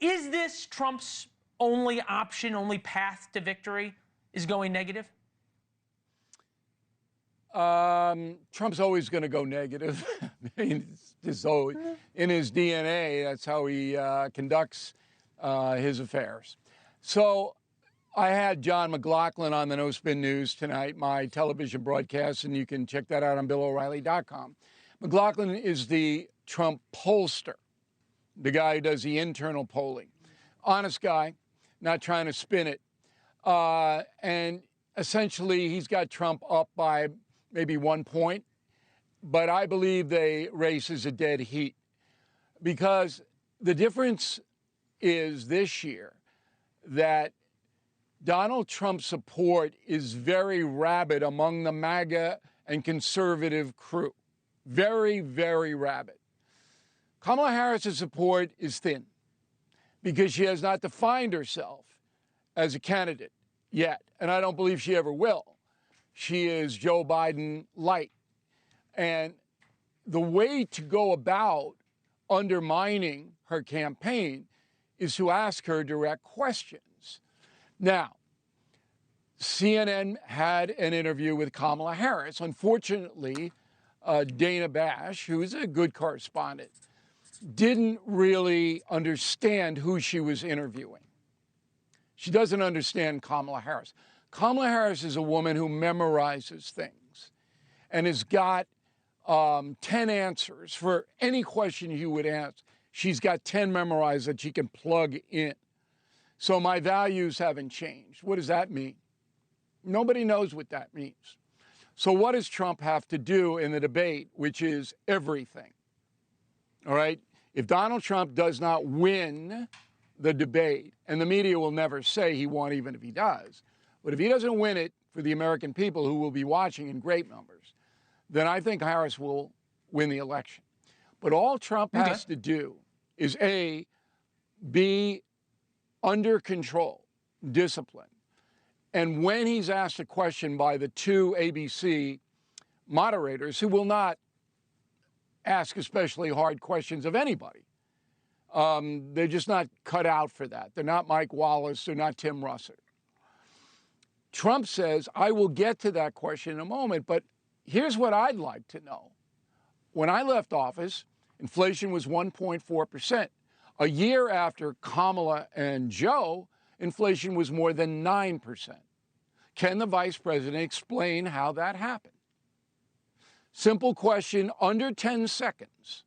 Is this Trump's only option, only path to victory, is going negative? Trump's always going to go negative. I mean, it's just always in his DNA. That's how he conducts his affairs. So I had John McLaughlin on the No Spin News tonight, my television broadcast, and you can check that out on BillO'Reilly.com. McLaughlin is the Trump pollster, the guy who does the internal polling. Honest guy, not trying to spin it. And essentially, he's got Trump up by maybe 1 point. But I believe the race is a dead heat because the difference is this year that Donald Trump's support is very rabid among the MAGA and conservative crew. Very, very rabid. Kamala Harris's support is thin because she has not defined herself as a candidate yet, and I don't believe she ever will. She is Joe Biden light. And the way to go about undermining her campaign is to ask her direct questions. Now, CNN had an interview with Kamala Harris. Unfortunately, Dana Bash, who is a good correspondent, didn't really understand who she was interviewing. She doesn't understand Kamala Harris. Kamala Harris is a woman who memorizes things and has got 10 answers for any question you would ask. She's got 10 memorized that she can plug in. So my values haven't changed. What does that mean? Nobody knows what that means. So what does Trump have to do in the debate, which is everything? All right? If Donald Trump does not win the debate, and the media will never say he won even if he does, but if he doesn't win it for the American people who will be watching in great numbers, then I think Harris will win the election. But all Trump has to do is A, be under control, discipline. And when he's asked a question by the two ABC moderators who will not ask especially hard questions of anybody, they're just not cut out for that. They're not Mike Wallace. They're not Tim Russert. Trump says, I will get to that question in a moment, but here's what I'd like to know. When I left office, inflation was 1.4%. A year after Kamala and Joe, inflation was more than 9%. Can the vice president explain how that happened? Simple question, under 10 seconds.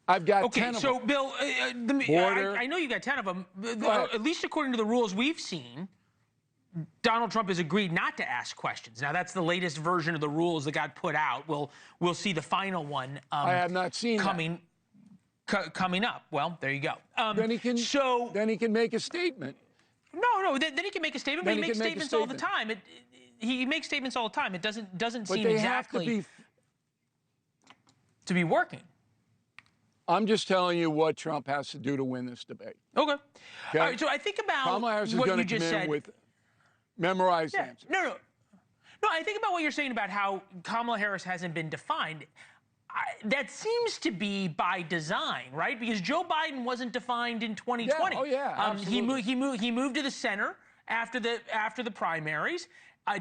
I've got 10 of them. Okay, so Bill, I know you got 10 of them. At least according to the rules we've seen, Donald Trump has agreed not to ask questions. Now, that's the latest version of the rules that got put out. We'll see the final one. I have not seen coming up. Well, there you go. Then he can make a statement. No. Then he can make a statement, but he makes statements all the time. He makes statements all the time. It doesn't seem exactly to be working. I'm just telling you what Trump has to do to win this debate. Okay. All right. So I think about Kamala Harris is what going you to just come in said. with memorized answers. No. I think about what you're saying about how Kamala Harris hasn't been defined. That seems to be by design, right? Because Joe Biden wasn't defined in 2020. Yeah. Oh yeah. Absolutely. He moved to the center after the primaries.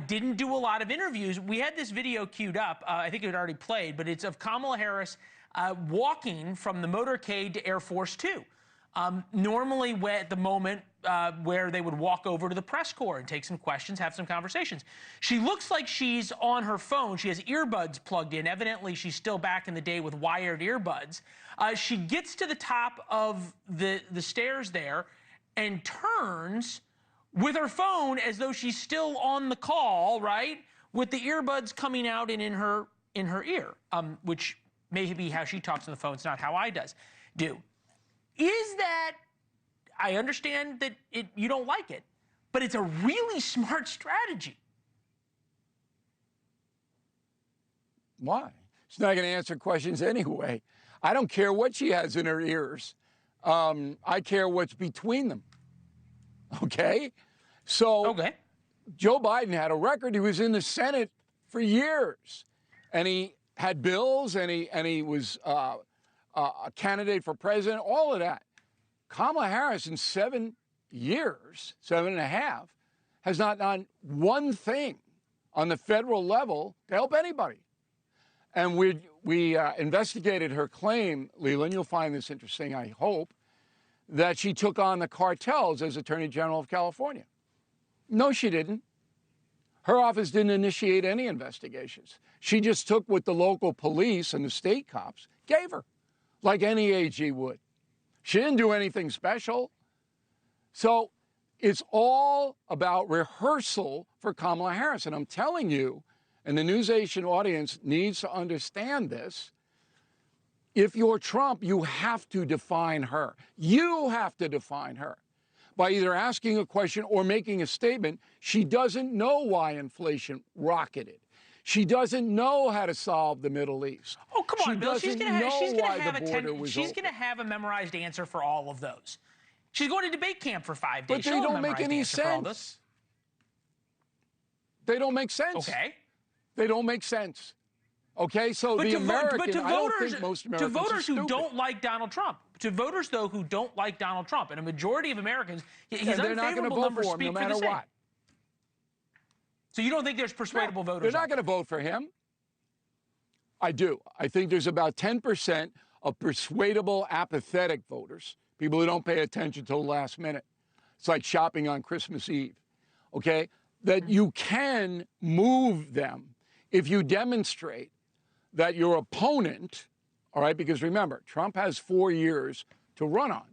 Didn't do a lot of interviews. We had this video queued up. I think it had already played, but it's of Kamala Harris walking from the motorcade to Air Force Two. Normally, at the moment where they would walk over to the press corps and take some questions, have some conversations. She looks like she's on her phone. She has earbuds plugged in. Evidently, she's still back in the day with wired earbuds. She gets to the top of the stairs there and turns with her phone as though she's still on the call, right? With the earbuds coming out and in her ear, which may be how she talks on the phone. It's not how I do. Is that, I understand that you don't like it, but it's a really smart strategy. Why? She's not going to answer questions anyway. I don't care what she has in her ears. I care what's between them. Okay? So Joe Biden had a record. He was in the Senate for years. And he had bills, and he was a candidate for president, all of that. Kamala Harris in 7 years, 7.5, has not done one thing on the federal level to help anybody. And we investigated her claim, Leland, you'll find this interesting, I hope, that she took on the cartels as Attorney General of California. No, she didn't. Her office didn't initiate any investigations. She just took what the local police and the state cops gave her, like any AG would. She didn't do anything special. So it's all about rehearsal for Kamala Harris. And I'm telling you, and the NewsNation audience needs to understand this, if you're Trump, you have to define her. You have to define her by either asking a question or making a statement. She doesn't know why inflation rocketed. She doesn't know how to solve the Middle East. Oh, come on, Bill. She's going to have a memorized answer for all of those. She's going to debate camp for 5 days. But they don't make any sense. They don't make sense. Okay. They don't make sense. Okay, so I don't think most Americans to voters are who don't like Donald Trump, to voters though who don't like Donald Trump, and a majority of Americans, his unfavorable numbers speak for the same. What. So you don't think there's persuadable voters? They're not going to vote for him. I do. I think there's about 10% of persuadable, apathetic voters, people who don't pay attention till the last minute. It's like shopping on Christmas Eve. Okay, that you can move them if you demonstrate that your opponent, all right, because remember, Trump has 4 years to run on.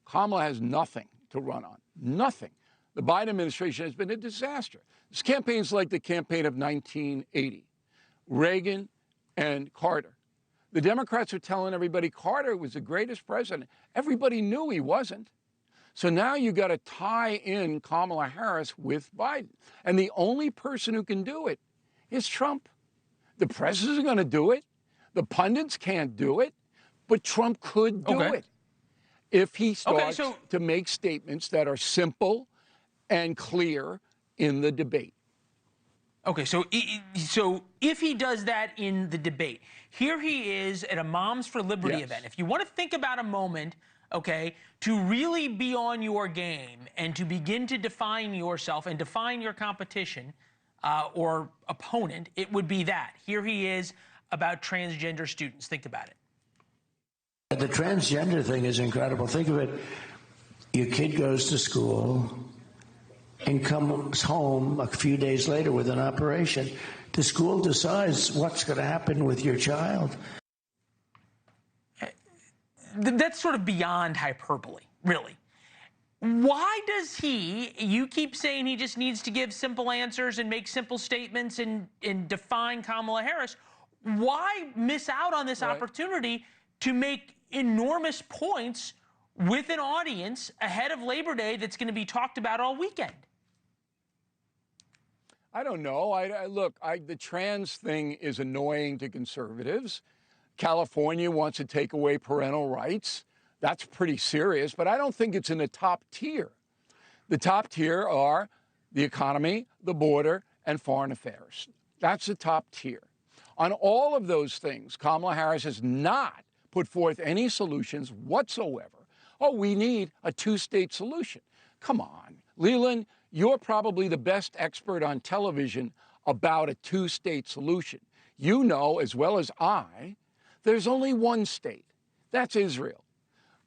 Kamala has nothing to run on, nothing. The Biden administration has been a disaster. This campaign's like the campaign of 1980, Reagan and Carter. The Democrats are telling everybody Carter was the greatest president. Everybody knew he wasn't. So now you got to tie in Kamala Harris with Biden. And the only person who can do it is Trump. The press isn't going to do it. The pundits can't do it. But Trump could do it if he starts to make statements that are simple and clear in the debate. Okay, so if he does that in the debate, here he is at a Moms for Liberty event. If you want to think about a moment, okay, to really be on your game and to begin to define yourself and define your competition or opponent, it would be that. Here he is about transgender students. Think about it. The transgender thing is incredible. Think of it. Your kid goes to school and comes home a few days later with an operation. The school decides what's going to happen with your child. That's sort of beyond hyperbole, really. Why does you keep saying he just needs to give simple answers and make simple statements and define Kamala Harris. Why miss out on this opportunity to make enormous points with an audience ahead of Labor Day that's going to be talked about all weekend? I don't know. Look, the trans thing is annoying to conservatives. California wants to take away parental rights. That's pretty serious, but I don't think it's in the top tier. The top tier are the economy, the border, and foreign affairs. That's the top tier. On all of those things, Kamala Harris has not put forth any solutions whatsoever. Oh, we need a two-state solution. Come on, Leland, you're probably the best expert on television about a two-state solution. You know as well as I, there's only one state. That's Israel.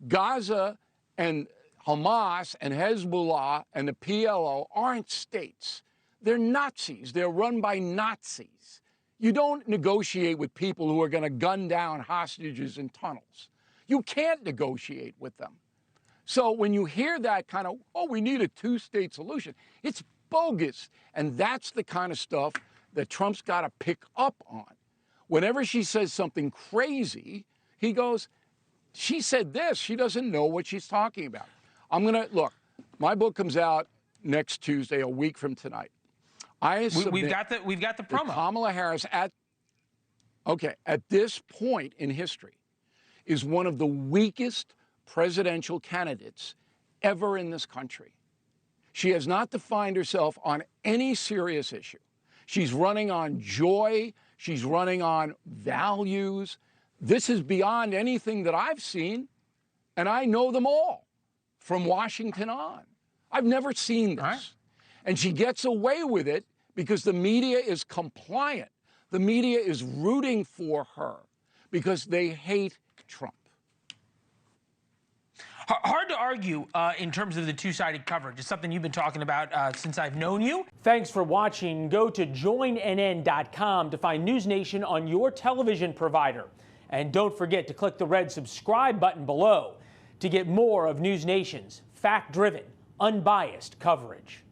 Gaza and Hamas and Hezbollah and the PLO aren't states. They're Nazis. They're run by Nazis. You don't negotiate with people who are going to gun down hostages in tunnels. You can't negotiate with them. So when you hear that kind of, oh, we need a two-state solution, it's bogus. And that's the kind of stuff that Trump's got to pick up on. Whenever she says something crazy, he goes, she said this. She doesn't know what she's talking about. Look, my book comes out next Tuesday, a week from tonight. We've got the promo. Kamala Harris at this point in history is one of the weakest presidential candidates ever in this country. She has not defined herself on any serious issue. She's running on joy. She's running on values. This is beyond anything that I've seen, and I know them all. from Washington on. I've never seen this. Right. And she gets away with it because the media is compliant. The media is rooting for her because they hate Trump. Hard to argue in terms of the two-sided coverage. It's something you've been talking about since I've known you. Thanks for watching. Go to joinnn.com to find NewsNation on your television provider. And don't forget to click the red subscribe button below to get more of NewsNation's fact-driven, unbiased coverage.